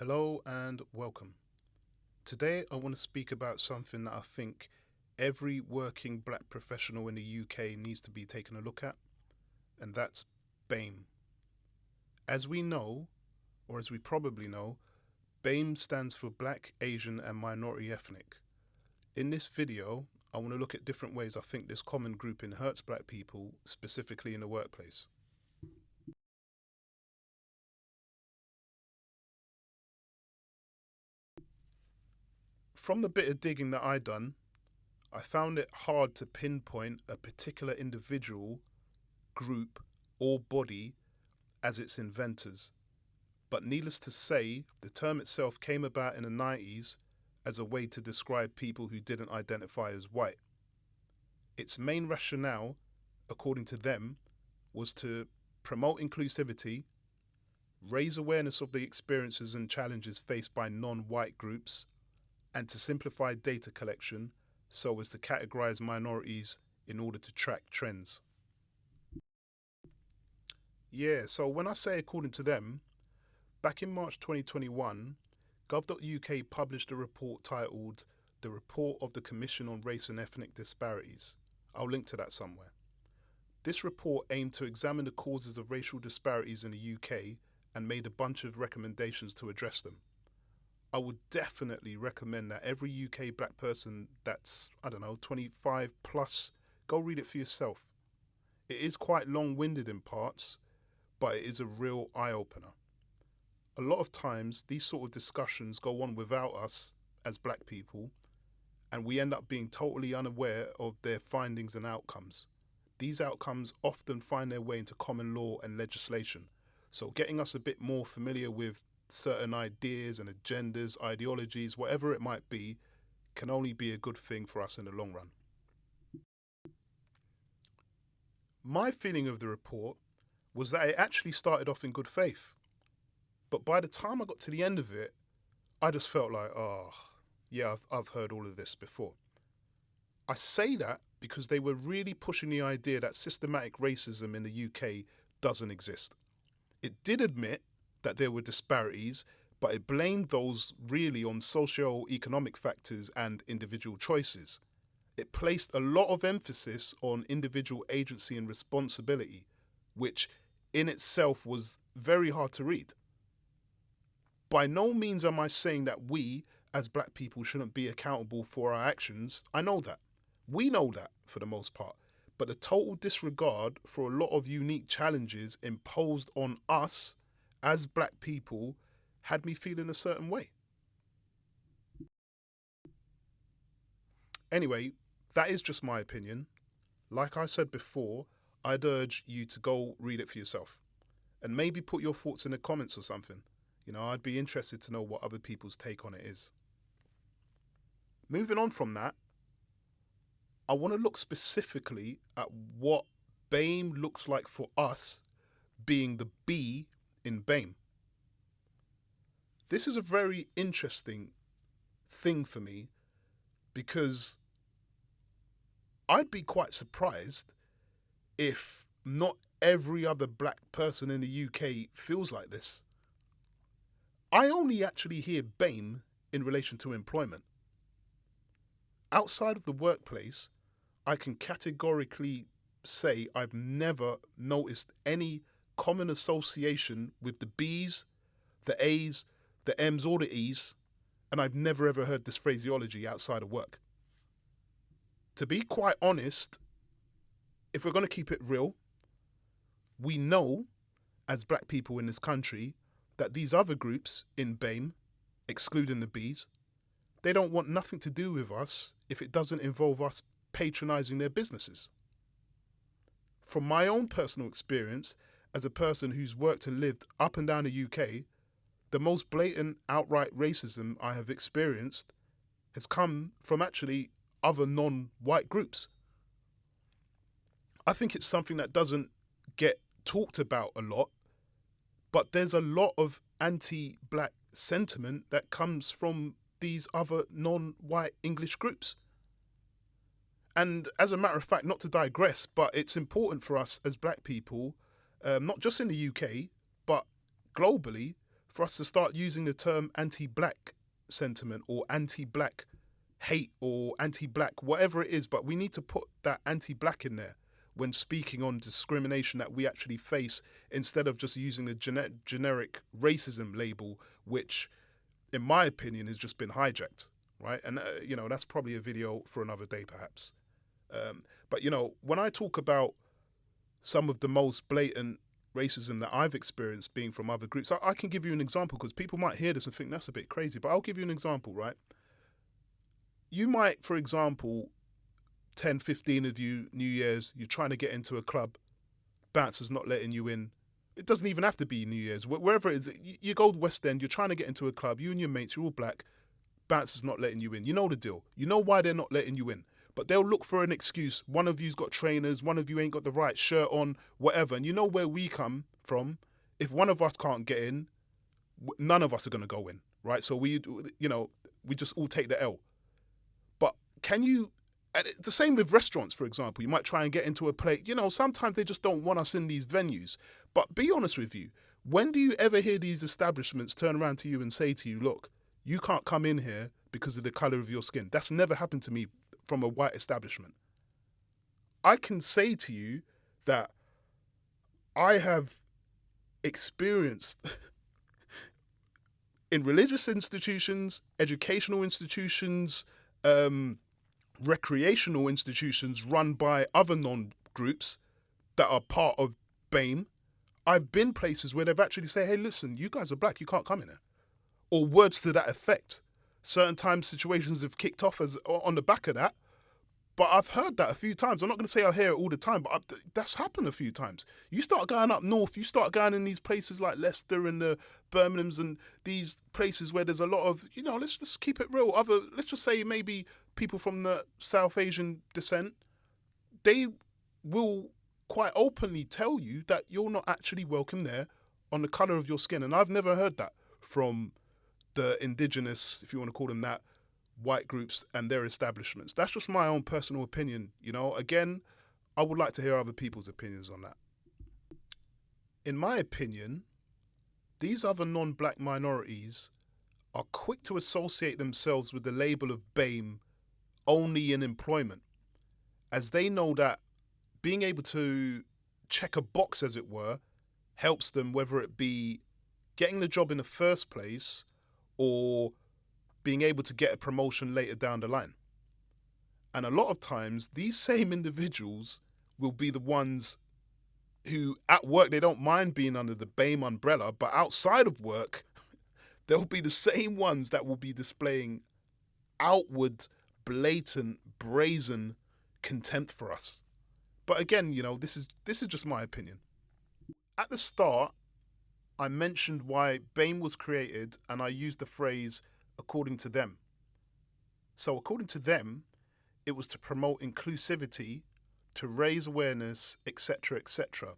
Hello and welcome. Today I want to speak about something that I think every working black professional in the UK needs to be taking a look at, and that's BAME. As we know, or as we probably know, BAME stands for Black, Asian and Minority Ethnic. In this video, I want to look at different ways I think this common grouping hurts black people, specifically in the workplace. From the bit of digging that I done, I found it hard to pinpoint a particular individual, group, or body as its inventors. But needless to say, the term itself came about in the 90s as a way to describe people who didn't identify as white. Its main rationale, according to them, was to promote inclusivity, raise awareness of the experiences and challenges faced by non-white groups, and to simplify data collection so as to categorize minorities in order to track trends. Yeah, so when I say according to them, back in March 2021, gov.uk published a report titled The Report of the Commission on Race and Ethnic Disparities. I'll link to that somewhere. This report aimed to examine the causes of racial disparities in the UK and made a bunch of recommendations to address them. I would definitely recommend that every UK black person that's, 25 plus, go read it for yourself. It is quite long-winded in parts, but it is a real eye-opener. A lot of times, these sort of discussions go on without us as black people, and we end up being totally unaware of their findings and outcomes. These outcomes often find their way into common law and legislation, so getting us a bit more familiar with certain ideas and agendas, ideologies, whatever it might be, can only be a good thing for us in the long run. My feeling of the report was that it actually started off in good faith. But by the time I got to the end of it, I just felt like, yeah, I've heard all of this before. I say that because they were really pushing the idea that systematic racism in the UK doesn't exist. It did admit that there were disparities, but it blamed those really on socio-economic factors and individual choices. It placed a lot of emphasis on individual agency and responsibility, which in itself was very hard to read. By no means am I saying that we, as black people, shouldn't be accountable for our actions. I know that. We know that, for the most part. But the total disregard for a lot of unique challenges imposed on us as black people had me feeling a certain way. Anyway, that is just my opinion. Like I said before, I'd urge you to go read it for yourself and maybe put your thoughts in the comments or something. I'd be interested to know what other people's take on it is. Moving on from that, I want to look specifically at what BAME looks like for us, being the B in BAME. This is a very interesting thing for me because I'd be quite surprised if not every other black person in the UK feels like this. I only actually hear BAME in relation to employment. Outside of the workplace, I can categorically say I've never noticed any common association with the B's, the A's, the M's or the E's, and I've never ever heard this phraseology outside of work. To be quite honest, if we're going to keep it real, we know, as black people in this country, that these other groups in BAME, excluding the B's, they don't want nothing to do with us if it doesn't involve us patronising their businesses. From my own personal experience, as a person who's worked and lived up and down the UK, the most blatant outright racism I have experienced has come from actually other non-white groups. I think it's something that doesn't get talked about a lot, but there's a lot of anti-black sentiment that comes from these other non-white English groups. And as a matter of fact, not to digress, but it's important for us as black people, not just in the UK, but globally, for us to start using the term anti-black sentiment or anti-black hate or anti-black, whatever it is, but we need to put that anti-black in there when speaking on discrimination that we actually face, instead of just using the generic racism label, which, in my opinion, has just been hijacked, right? And, that's probably a video for another day, perhaps. But, when I talk about some of the most blatant racism that I've experienced being from other groups, I can give you an example, because people might hear this and think that's a bit crazy, but I'll give you an example, right? You might, for example, 10, 15 of you, New Year's, you're trying to get into a club, bouncer's not letting you in. It doesn't even have to be New Year's. Wherever it is, you go to West End, you're trying to get into a club, you and your mates, you're all black, bouncer's not letting you in. You know the deal. You know why they're not letting you in. But they'll look for an excuse. One of you's got trainers, one of you ain't got the right shirt on, whatever. And you know where we come from. If one of us can't get in, none of us are going to go in, right? So we just all take the L. But can you, the same with restaurants, for example, you might try and get into a place, sometimes they just don't want us in these venues. But be honest with you, when do you ever hear these establishments turn around to you and say to you, look, you can't come in here because of the colour of your skin? That's never happened to me from a white establishment. I can say to you that I have experienced in religious institutions, educational institutions, recreational institutions run by other non-groups that are part of BAME, I've been places where they've actually said, hey, listen, you guys are black, you can't come in here. Or words to that effect. Certain times situations have kicked off as on the back of that. But I've heard that a few times. I'm not going to say I hear it all the time, but that's happened a few times. You start going up north, you start going in these places like Leicester and the Birminghams and these places where there's a lot of, let's just keep it real. Let's just say maybe people from the South Asian descent, they will quite openly tell you that you're not actually welcome there on the colour of your skin. And I've never heard that from the indigenous, if you want to call them that, white groups and their establishments. That's just my own personal opinion. Again, I would like to hear other people's opinions on that. In my opinion, these other non-black minorities are quick to associate themselves with the label of BAME only in employment, as they know that being able to check a box, as it were, helps them, whether it be getting the job in the first place or being able to get a promotion later down the line. And a lot of times, these same individuals will be the ones who, at work, they don't mind being under the BAME umbrella, but outside of work, they'll be the same ones that will be displaying outward, blatant, brazen contempt for us. But again, this is just my opinion. At the start, I mentioned why BAME was created, and I used the phrase according to them. So according to them, it was to promote inclusivity, to raise awareness, etc., etc.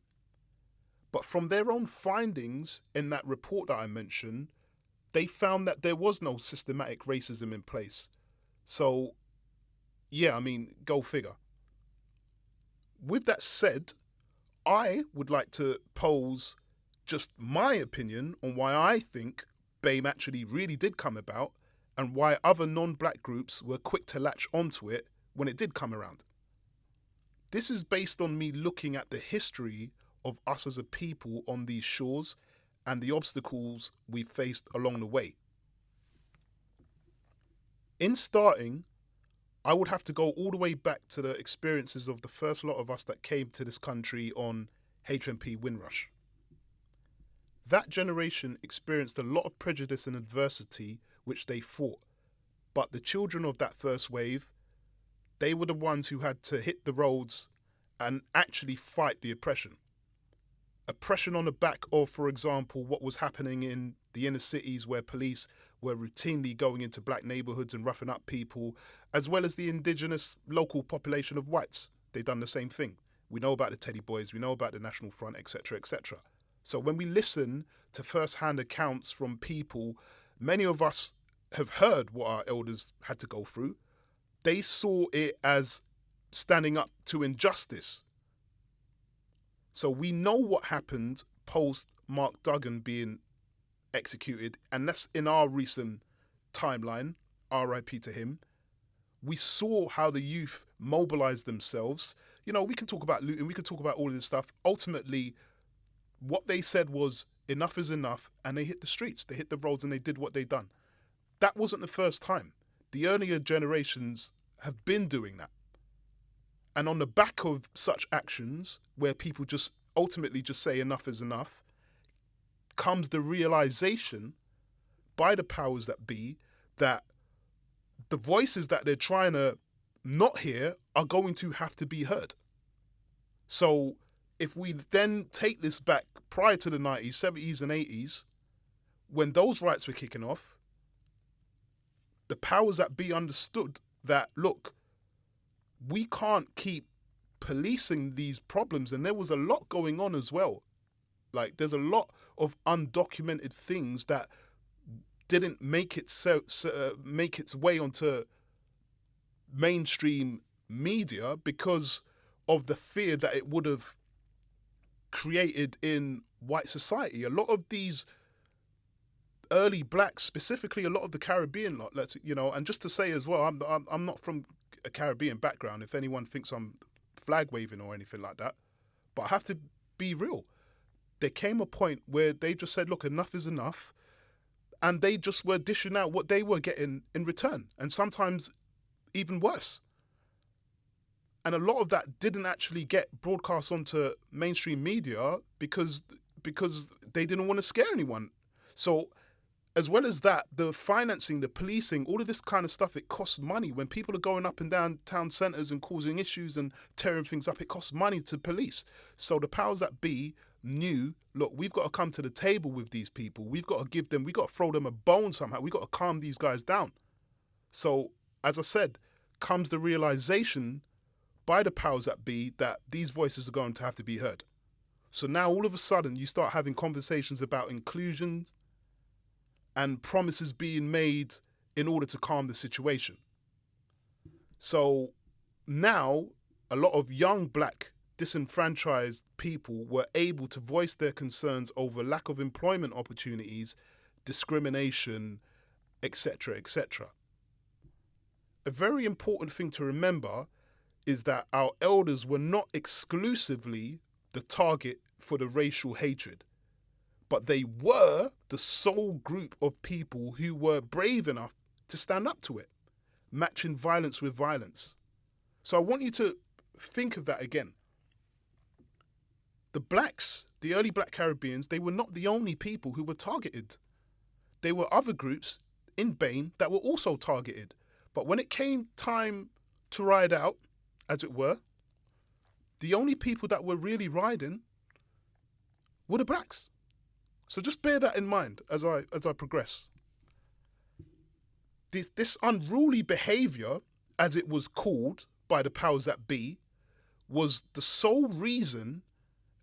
But from their own findings in that report that I mentioned, they found that there was no systematic racism in place. So, yeah, go figure. With that said, I would like to pose just my opinion on why I think BAME actually really did come about and why other non-black groups were quick to latch onto it when it did come around. This is based on me looking at the history of us as a people on these shores and the obstacles we faced along the way. In starting, I would have to go all the way back to the experiences of the first lot of us that came to this country on HMP Windrush. That generation experienced a lot of prejudice and adversity which they fought, but the children of that first wave, they were the ones who had to hit the roads and actually fight the oppression. Oppression on the back of, for example, what was happening in the inner cities where police were routinely going into black neighbourhoods and roughing up people, as well as the indigenous local population of whites. They've done the same thing. We know about the Teddy Boys, we know about the National Front, etc., etc. So when we listen to first-hand accounts from people, many of us have heard what our elders had to go through. They saw it as standing up to injustice. So we know what happened post Mark Duggan being executed, and that's in our recent timeline, RIP to him. We saw how the youth mobilized themselves. We can talk about looting, we can talk about all of this stuff. Ultimately, what they said was enough is enough, and they hit the streets, they hit the roads, and they did what they done. That wasn't the first time. The earlier generations have been doing that. And on the back of such actions, where people just ultimately just say enough is enough, comes the realization by the powers that be that the voices that they're trying to not hear are going to have to be heard. So if we then take this back prior to the 90s, 70s and 80s, when those rights were kicking off, the powers that be understood that, look, we can't keep policing these problems. And there was a lot going on as well. Like, there's a lot of undocumented things that didn't make its way onto mainstream media because of the fear that it would have created in white society. A lot of these early blacks, specifically a lot of the Caribbean lot, and just to say as well, I'm not from a Caribbean background, if anyone thinks I'm flag waving or anything like that, but I have to be real. There came a point where they just said, look, enough is enough, and they just were dishing out what they were getting in return, and sometimes even worse. And a lot of that didn't actually get broadcast onto mainstream media because they didn't want to scare anyone. So as well as that, the financing, the policing, all of this kind of stuff, it costs money. When people are going up and down town centres and causing issues and tearing things up, it costs money to police. So the powers that be knew, look, we've got to come to the table with these people. We've got to throw them a bone somehow. We've got to calm these guys down. So, as I said, comes the realization by the powers that be that these voices are going to have to be heard. So now all of a sudden you start having conversations about inclusion and promises being made in order to calm the situation. So now a lot of young black disenfranchised people were able to voice their concerns over lack of employment opportunities, discrimination, etc., etc. A very important thing to remember is that our elders were not exclusively the target for the racial hatred, but they were the sole group of people who were brave enough to stand up to it, matching violence with violence. So I want you to think of that again. The blacks, the early black Caribbeans, they were not the only people who were targeted. There were other groups in BAME that were also targeted. But when it came time to ride out, as it were, the only people that were really riding were the blacks. So just bear that in mind as I progress. This unruly behaviour, as it was called by the powers that be, was the sole reason,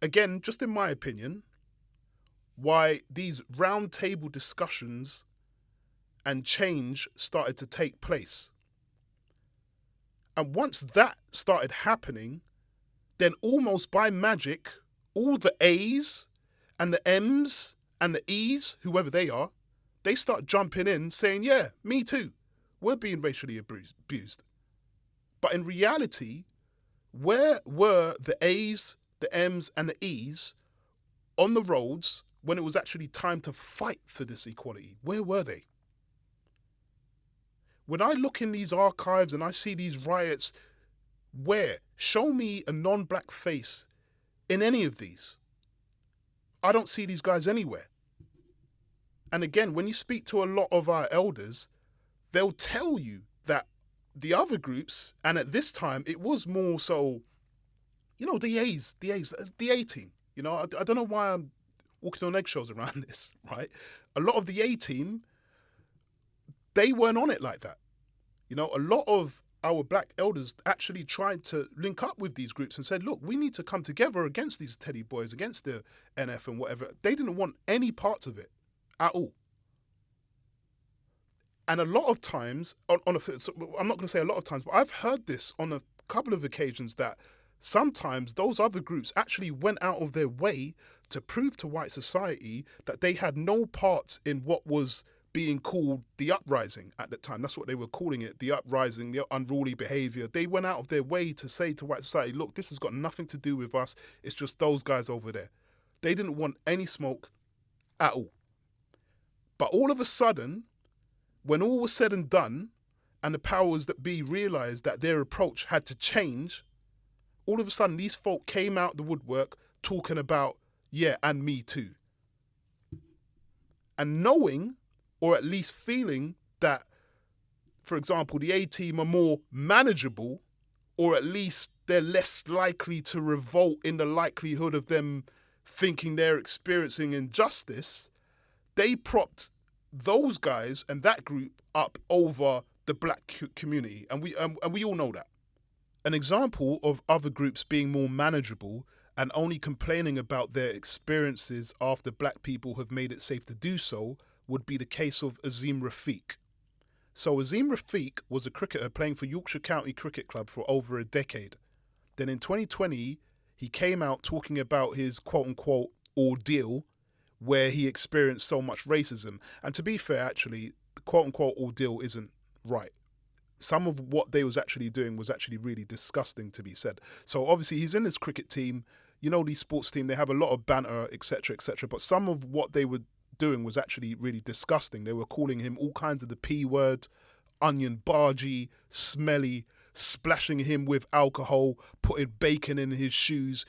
again, just in my opinion, why these round table discussions and change started to take place. And once that started happening, then almost by magic, all the A's and the M's and the E's, whoever they are, they start jumping in saying, yeah, me too. We're being racially abused. But in reality, where were the A's, the M's and the E's on the roads when it was actually time to fight for this equality? Where were they? When I look in these archives and I see these riots, where? Show me a non-black face in any of these. I don't see these guys anywhere. And again, when you speak to a lot of our elders, they'll tell you that the other groups, and at this time, it was more so, the A team. I don't know why I'm walking on eggshells around this, right? A lot of the A team, they weren't on it like that. A lot of our black elders actually tried to link up with these groups and said, look, we need to come together against these teddy boys, against the NF and whatever. They didn't want any parts of it at all. And a lot of times, I'm not going to say a lot of times, but I've heard this on a couple of occasions that sometimes those other groups actually went out of their way to prove to white society that they had no parts in what was being called the uprising at the time. That's what they were calling it, the uprising, the unruly behavior. They went out of their way to say to white society, look, this has got nothing to do with us. It's just those guys over there. They didn't want any smoke at all. But all of a sudden, when all was said and done, and the powers that be realised that their approach had to change, all of a sudden these folk came out the woodwork talking about, yeah, and me too. And knowing, or at least feeling that, for example, the A-team are more manageable, or at least they're less likely to revolt in the likelihood of them thinking they're experiencing injustice, they propped those guys and that group up over the black community. And we all know that. An example of other groups being more manageable and only complaining about their experiences after black people have made it safe to do so would be the case of Azim Rafiq. So Azim Rafiq was a cricketer playing for Yorkshire County Cricket Club for over a decade. Then in 2020, he came out talking about his quote-unquote ordeal where he experienced so much racism. And to be fair, actually, the quote-unquote ordeal isn't right. Some of what they was actually doing was actually really disgusting, to be said. So obviously he's in this cricket team. You know, these sports team, they have a lot of banter, etc., etc. But some of what they were doing was actually really disgusting. They were calling him all kinds of the P word, onion bargy, smelly, splashing him with alcohol, putting bacon in his shoes.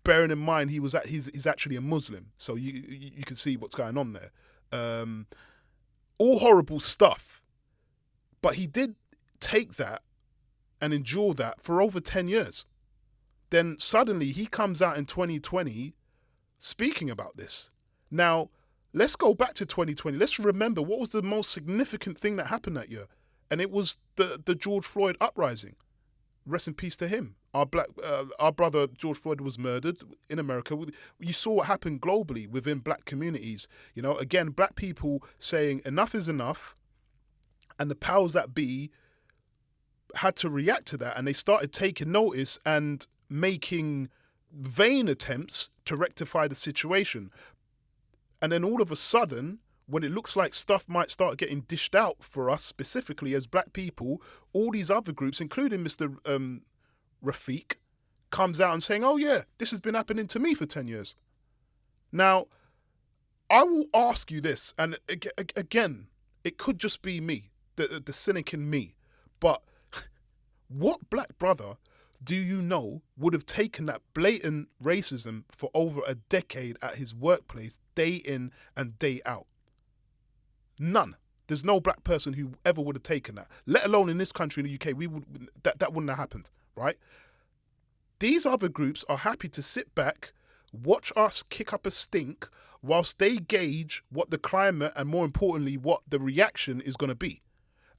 Bearing in mind he's actually a Muslim, so you can see what's going on there. All horrible stuff. But he did take that and endure that for over 10 years. Then suddenly he comes out in 2020 speaking about this. Now, let's go back to 2020. Let's remember what was the most significant thing that happened that year. And it was the George Floyd uprising. Rest in peace to him. Our brother George Floyd was murdered in America. You saw what happened globally within black communities. You know, again, black people saying enough is enough, and the powers that be had to react to that, and they started taking notice and making vain attempts to rectify the situation. And then all of a sudden, when it looks like stuff might start getting dished out for us specifically as black people, all these other groups, including Mr. Rafiq, comes out and saying, oh yeah, this has been happening to me for 10 years. Now, I will ask you this, and again, it could just be me, the cynic in me, but what black brother do you know would have taken that blatant racism for over a decade at his workplace, day in and day out? None. There's no black person who ever would have taken that, let alone in this country, in the UK, that wouldn't have happened, right? These other groups are happy to sit back, watch us kick up a stink, whilst they gauge what the climate and, more importantly, what the reaction is going to be.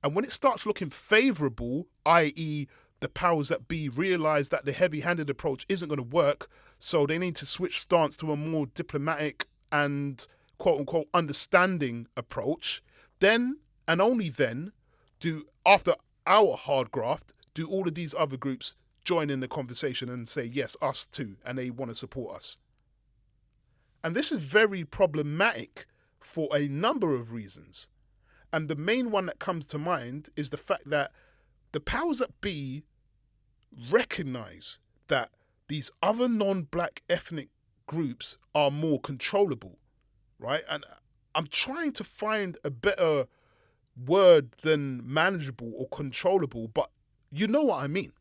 And when it starts looking favourable, i.e. the powers that be realise that the heavy-handed approach isn't going to work, so they need to switch stance to a more diplomatic and quote-unquote understanding approach, then and only then after our hard graft, do all of these other groups join in the conversation and say, yes, us too, and they want to support us. And this is very problematic for a number of reasons. And the main one that comes to mind is the fact that the powers that be recognise that these other non-black ethnic groups are more controllable, right? And I'm trying to find a better word than manageable or controllable, but you know what I mean.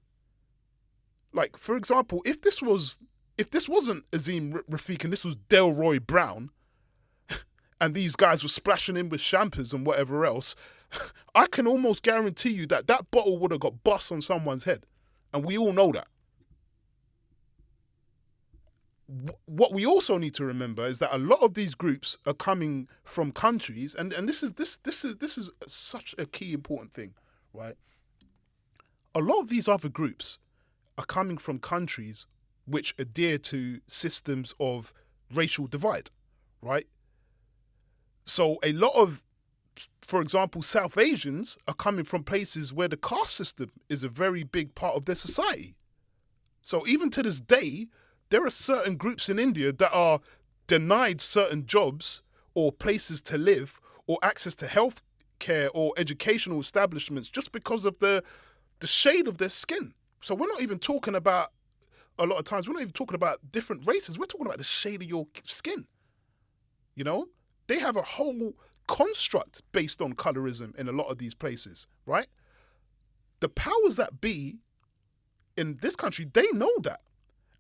Like, for example, if this wasn't Azim Rafiq and this was Delroy Brown, and these guys were splashing in with champers and whatever else, I can almost guarantee you that bottle would have got bust on someone's head. And we all know that. What we also need to remember is that a lot of these groups are coming from countries, and this is such a key important thing, right? A lot of these other groups are coming from countries which adhere to systems of racial divide, right? So a lot of, for example, South Asians are coming from places where the caste system is a very big part of their society. So even to this day, there are certain groups in India that are denied certain jobs or places to live or access to health care or educational establishments just because of the shade of their skin. So we're not even talking about, a lot of times, we're not even talking about different races. We're talking about the shade of your skin. You know? They have a whole construct based on colorism in a lot of these places, right? The powers that be in this country, they know that.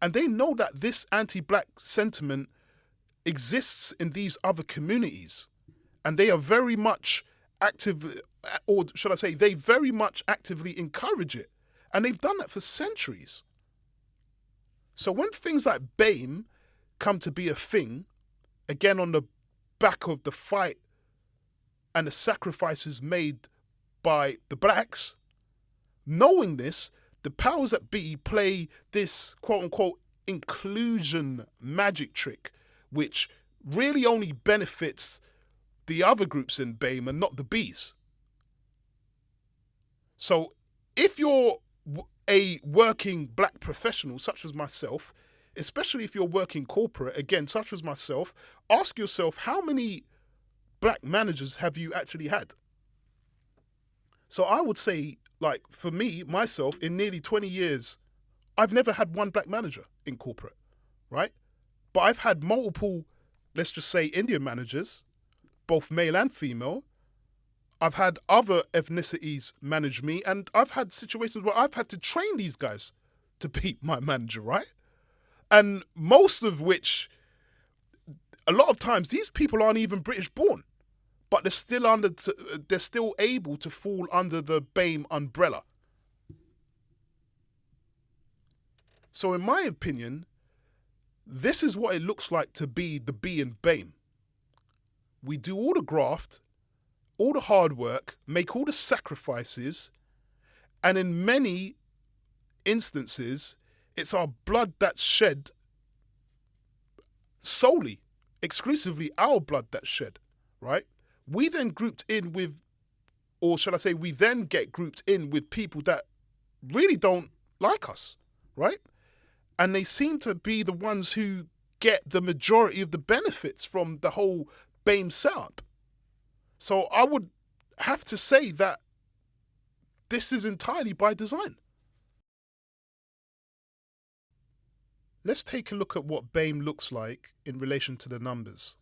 And they know that this anti-black sentiment exists in these other communities. And they are very much active, or should I say, they very much actively encourage it. And they've done that for centuries. So when things like BAME come to be a thing, again on the back of the fight and the sacrifices made by the blacks, knowing this, the powers that be play this quote-unquote inclusion magic trick, which really only benefits the other groups in BAME and not the Bs. So if you're a working black professional, such as myself, especially if you're working corporate, again, such as myself, ask yourself, how many black managers have you actually had? So I would say, like, for me, myself, in nearly 20 years, I've never had one black manager in corporate, right? But I've had multiple, let's just say, Indian managers, both male and female. I've had other ethnicities manage me, and I've had situations where I've had to train these guys to be my manager, right? And most of which, a lot of times, these people aren't even British born, but they're still able to fall under the BAME umbrella. So in my opinion, this is what it looks like to be the B in BAME. We do all the graft, all the hard work, make all the sacrifices, and in many instances, it's our blood that's shed solely, exclusively our blood that's shed, right? We then grouped in with, or shall I say, we then get grouped in with people that really don't like us, right? And they seem to be the ones who get the majority of the benefits from the whole BAME setup. So I would have to say that this is entirely by design. Let's take a look at what BAME looks like in relation to the numbers.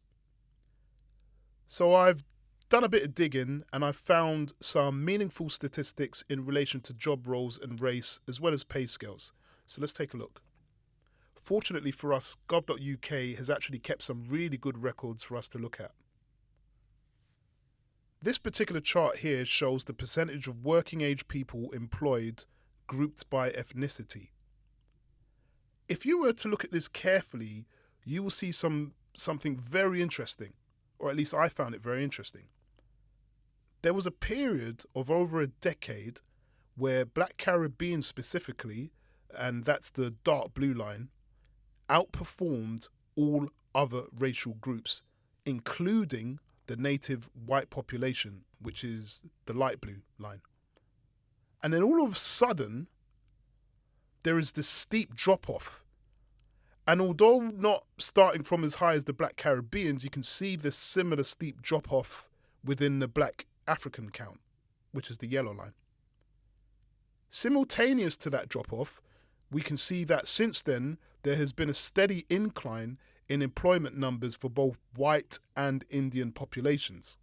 So I've done a bit of digging and I've found some meaningful statistics in relation to job roles and race, as well as pay scales. So let's take a look. Fortunately for us, gov.uk has actually kept some really good records for us to look at. This particular chart here shows the percentage of working age people employed grouped by ethnicity. If you were to look at this carefully, you will see something very interesting, or at least I found it very interesting. There was a period of over a decade where Black Caribbeans specifically, and that's the dark blue line, outperformed all other racial groups, including the native white population, which is the light blue line. And then all of a sudden, there is this steep drop-off. And although not starting from as high as the Black Caribbeans, you can see this similar steep drop-off within the Black African count, which is the yellow line. Simultaneous to that drop-off, we can see that since then, there has been a steady incline in employment numbers for both white and Indian populations.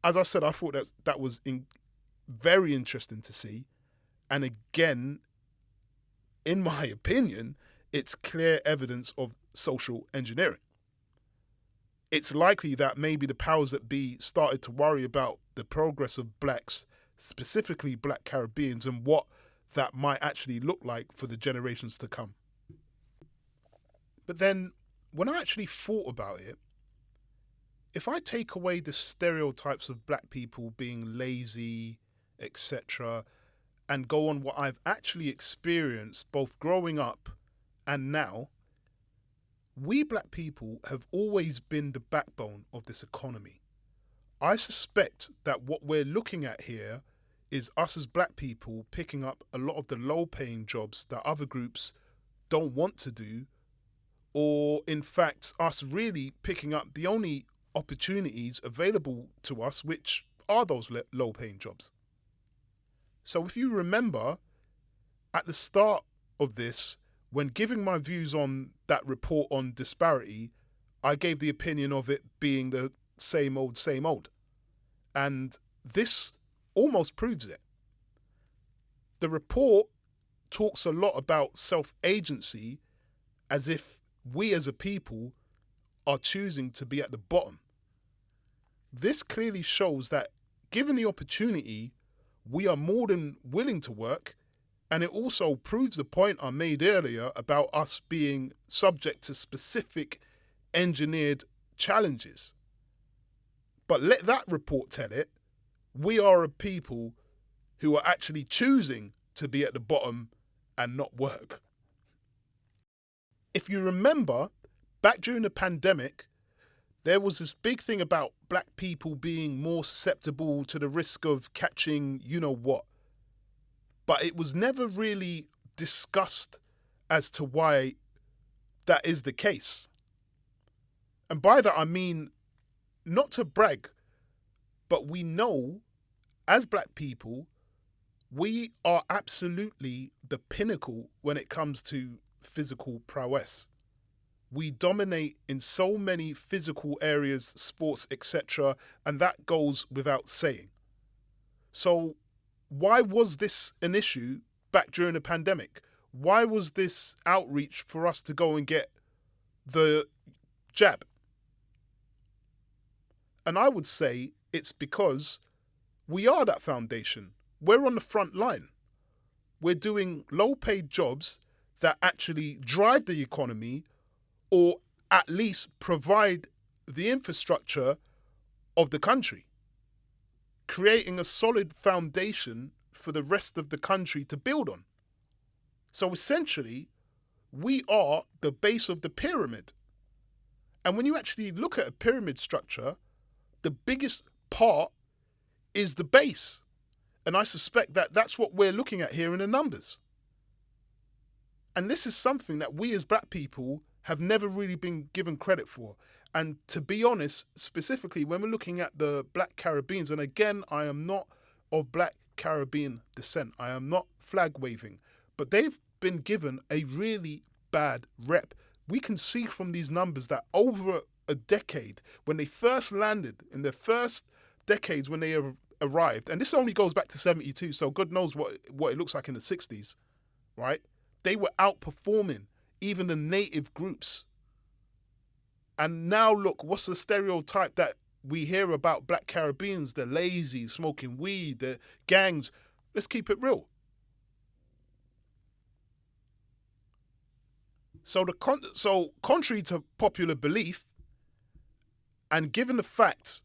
As I said, I thought that was very interesting to see. And again, in my opinion, it's clear evidence of social engineering. It's likely that maybe the powers that be started to worry about the progress of blacks, specifically Black Caribbeans, and what that might actually look like for the generations to come. But then, when I actually thought about it, if I take away the stereotypes of black people being lazy, etc., and go on what I've actually experienced both growing up and now, we black people have always been the backbone of this economy. I suspect that what we're looking at here is us as black people picking up a lot of the low-paying jobs that other groups don't want to do or in fact us really picking up the only opportunities available to us, which are those low-paying jobs. So if you remember, at the start of this, when giving my views on that report on disparity, I gave the opinion of it being the same old, same old. And this almost proves it. The report talks a lot about self-agency as if we as a people are choosing to be at the bottom. This clearly shows that given the opportunity, we are more than willing to work, and it also proves the point I made earlier about us being subject to specific engineered challenges. But let that report tell it, we are a people who are actually choosing to be at the bottom and not work. If you remember, back during the pandemic, there was this big thing about black people being more susceptible to the risk of catching you know what. But it was never really discussed as to why that is the case. And by that I mean, not to brag, but we know as black people, we are absolutely the pinnacle when it comes to physical prowess. We dominate in so many physical areas, sports, etc., and that goes without saying. So why was this an issue back during the pandemic? Why was this outreach for us to go and get the jab? And I would say it's because we are that foundation. We're on the front line. We're doing low-paid jobs that actually drive the economy, or at least provide the infrastructure of the country, creating a solid foundation for the rest of the country to build on. So essentially, we are the base of the pyramid. And when you actually look at a pyramid structure, the biggest part is the base. And I suspect that that's what we're looking at here in the numbers. And this is something that we as black people have never really been given credit for. And to be honest, specifically when we're looking at the black Caribbeans, and again, I am not of black Caribbean descent, I am not flag waving, but they've been given a really bad rep. We can see from these numbers that over a decade, when they first landed, in their first decades when they arrived, and this only goes back to 72, so God knows what it looks like in the 60s, right? They were outperforming even the native groups. And now look, what's the stereotype that we hear about black Caribbeans? They're lazy, smoking weed, they're gangs. Let's keep it real. So contrary to popular belief, and given the facts,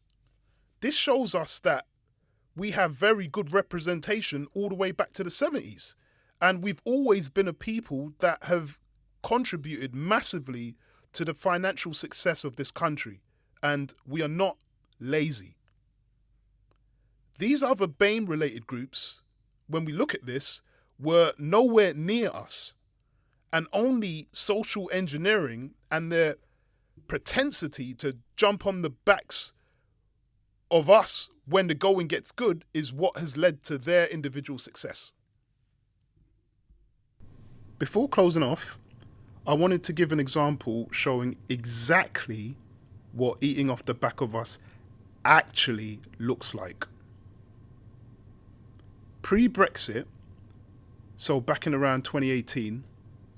this shows us that we have very good representation all the way back to the 70s. And we've always been a people that have contributed massively to the financial success of this country. And we are not lazy. These other BAME-related groups, when we look at this, were nowhere near us. And only social engineering and their propensity to jump on the backs of us when the going gets good is what has led to their individual success. Before closing off, I wanted to give an example showing exactly what eating off the back of us actually looks like. Pre-Brexit, so back in around 2018,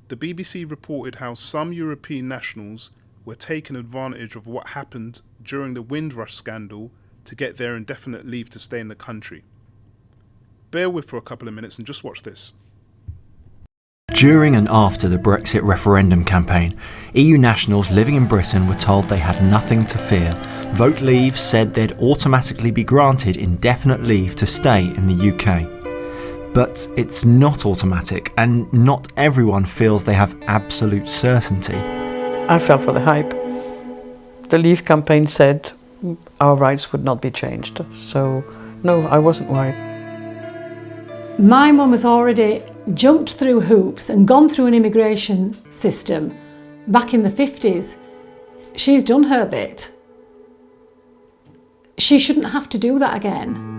the BBC reported how some European nationals were taking advantage of what happened during the Windrush scandal to get their indefinite leave to stay in the country. Bear with for a couple of minutes and just watch this. During and after the Brexit referendum campaign, EU nationals living in Britain were told they had nothing to fear. Vote Leave said they'd automatically be granted indefinite leave to stay in the UK. But it's not automatic, and not everyone feels they have absolute certainty. I fell for the hype. The Leave campaign said our rights would not be changed. So, no, I wasn't worried. My mum has already jumped through hoops and gone through an immigration system back in the 50s, she's done her bit. She shouldn't have to do that again.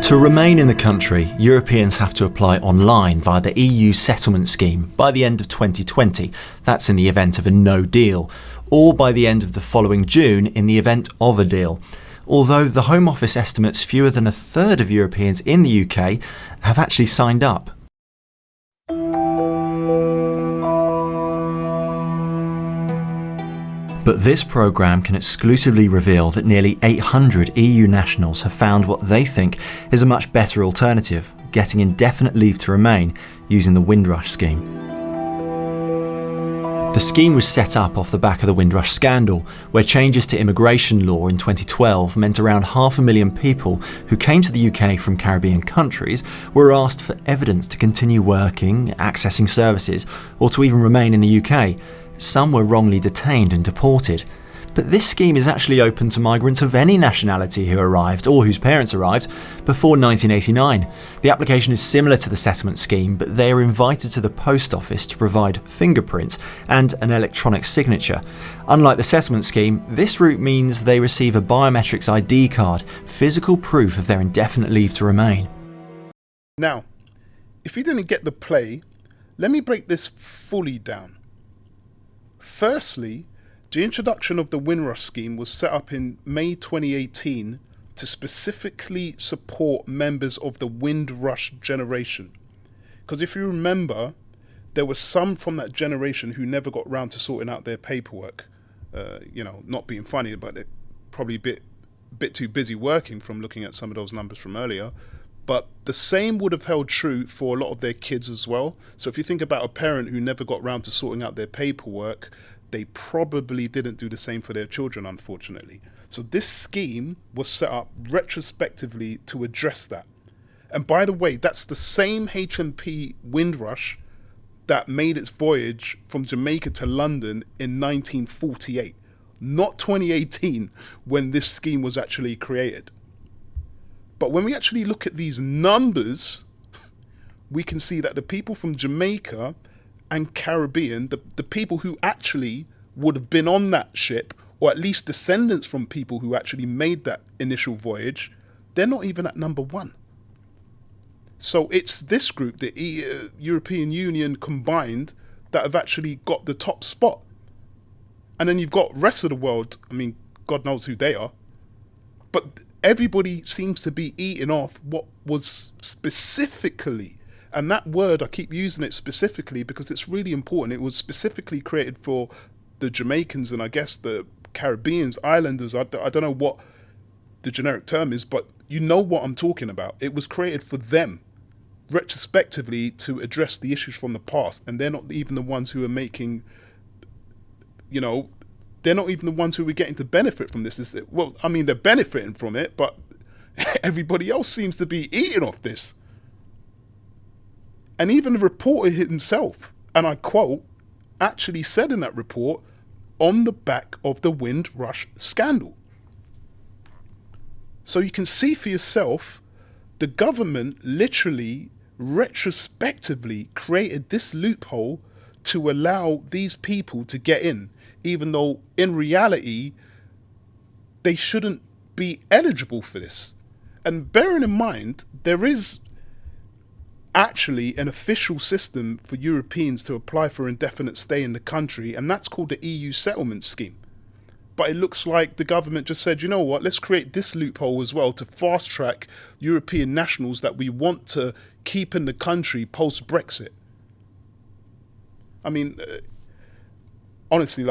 To remain in the country, Europeans have to apply online via the EU settlement scheme by the end of 2020, that's in the event of a no deal, or by the end of the following June in the event of a deal. Although the Home Office estimates fewer than a third of Europeans in the UK have actually signed up. But this programme can exclusively reveal that nearly 800 EU nationals have found what they think is a much better alternative, getting indefinite leave to remain using the Windrush scheme. The scheme was set up off the back of the Windrush scandal, where changes to immigration law in 2012 meant around 500,000 people who came to the UK from Caribbean countries were asked for evidence to continue working, accessing services, or to even remain in the UK. Some were wrongly detained and deported. But this scheme is actually open to migrants of any nationality who arrived, or whose parents arrived, before 1989. The application is similar to the settlement scheme, but they are invited to the post office to provide fingerprints and an electronic signature. Unlike the settlement scheme, this route means they receive a biometrics ID card, physical proof of their indefinite leave to remain. Now, if you didn't get the play, let me break this fully down. Firstly, the introduction of the Windrush scheme was set up in May 2018 to specifically support members of the Windrush generation. Because if you remember, there were some from that generation who never got round to sorting out their paperwork. Not being funny, but they're probably a bit too busy working from looking at some of those numbers from earlier. But the same would have held true for a lot of their kids as well. So if you think about a parent who never got round to sorting out their paperwork, they probably didn't do the same for their children, unfortunately. So this scheme was set up retrospectively to address that. And by the way, that's the same HMP Windrush that made its voyage from Jamaica to London in 1948, not 2018, when this scheme was actually created. But when we actually look at these numbers, we can see that the people from Jamaica and Caribbean, the people who actually would have been on that ship, or at least descendants from people who actually made that initial voyage, they're not even at number one. So it's this group, the European Union combined, that have actually got the top spot. And then you've got rest of the world, I mean, God knows who they are, but everybody seems to be eating off what was specifically, and that word, I keep using it specifically because it's really important. It was specifically created for the Jamaicans and I guess the Caribbeans, Islanders. I don't know what the generic term is, but you know what I'm talking about. It was created for them retrospectively to address the issues from the past. And they're not even the ones who are making, they're not even the ones who are getting to benefit from this. Well, I mean, they're benefiting from it, but everybody else seems to be eating off this. And even the reporter himself, and I quote, actually said in that report, on the back of the Windrush scandal. So you can see for yourself, the government literally retrospectively created this loophole to allow these people to get in, even though in reality, they shouldn't be eligible for this. And bearing in mind, there is actually an official system for Europeans to apply for indefinite stay in the country, and that's called the EU settlement scheme. But it looks like the government just said, you know what, let's create this loophole as well to fast track European nationals that we want to keep in the country post-Brexit. I mean, honestly,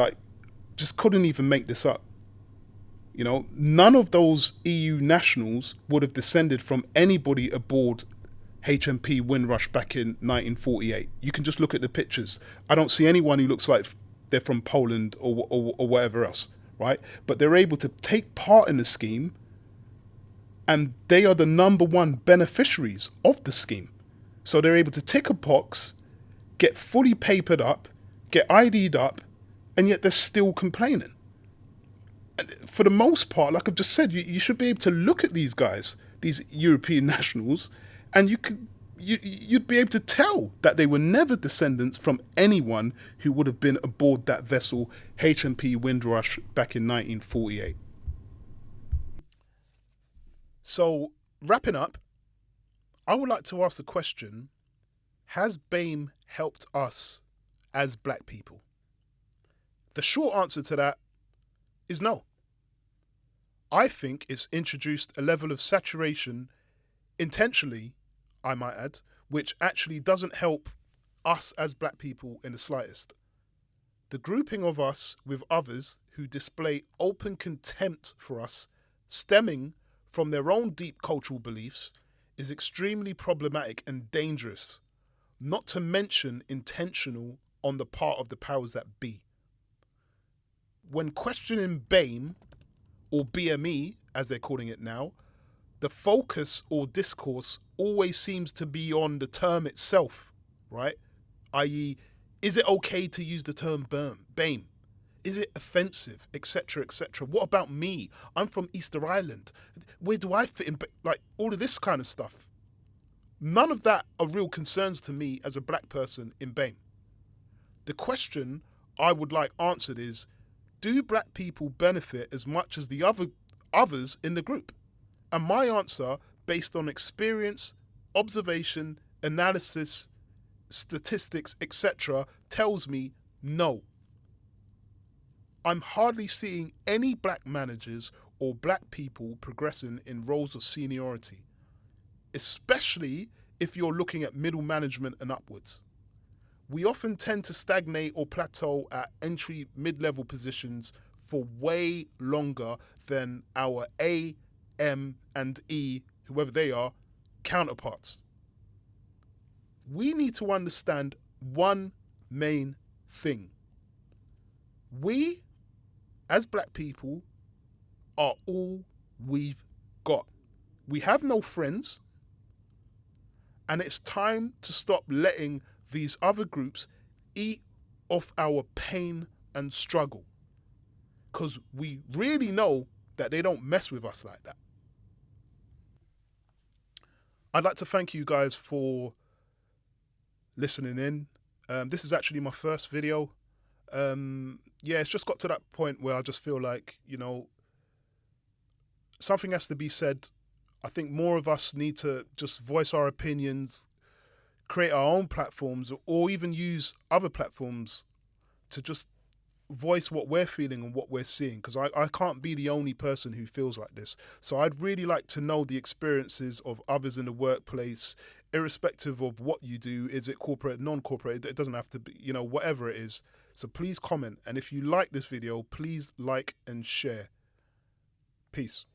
just couldn't even make this up. None of those EU nationals would have descended from anybody aboard HMP Windrush back in 1948. You can just look at the pictures. I don't see anyone who looks like they're from Poland or whatever else, right? But they're able to take part in the scheme, and they are the number one beneficiaries of the scheme. So they're able to tick a box, get fully papered up, get ID'd up, and yet they're still complaining. For the most part, like I've just said, you should be able to look at these guys, these European nationals, and you could you'd be able to tell that they were never descendants from anyone who would have been aboard that vessel H&P Windrush back in 1948. So, wrapping up, I would like to ask the question, has BAME helped us as black people? The short answer to that is no. I think it's introduced a level of saturation, intentionally, I might add, which actually doesn't help us as black people in the slightest. The grouping of us with others who display open contempt for us, stemming from their own deep cultural beliefs, is extremely problematic and dangerous, not to mention intentional on the part of the powers that be. When questioning BAME, or BME as they're calling it now, the focus or discourse always seems to be on the term itself, right? I.e., is it okay to use the term BAME? Is it offensive, etc., etc.? What about me? I'm from Easter Island. Where do I fit in? Like, all of this kind of stuff. None of that are real concerns to me as a black person in BAME. The question I would like answered is, do black people benefit as much as the others in the group? And my answer, based on experience, observation, analysis, statistics, etc., tells me no. I'm hardly seeing any black managers or black people progressing in roles of seniority, especially if you're looking at middle management and upwards. We often tend to stagnate or plateau at entry mid-level positions for way longer than our A, M, and E, whoever they are, counterparts. We need to understand one main thing. We, as black people, are all we've got. We have no friends, and it's time to stop letting these other groups eat off our pain and struggle, because we really know that they don't mess with us like that. I'd like to thank you guys for listening in. This is actually my first video. It's just got to that point where I just feel like, something has to be said. I think more of us need to just voice our opinions, create our own platforms, or even use other platforms to just voice what we're feeling and what we're seeing, because I can't be the only person who feels like this. So I'd really like to know the experiences of others in the workplace, irrespective of what you do. Is it corporate, non-corporate? It doesn't have to be, whatever it is. So please comment. And if you like this video, please like and share. Peace.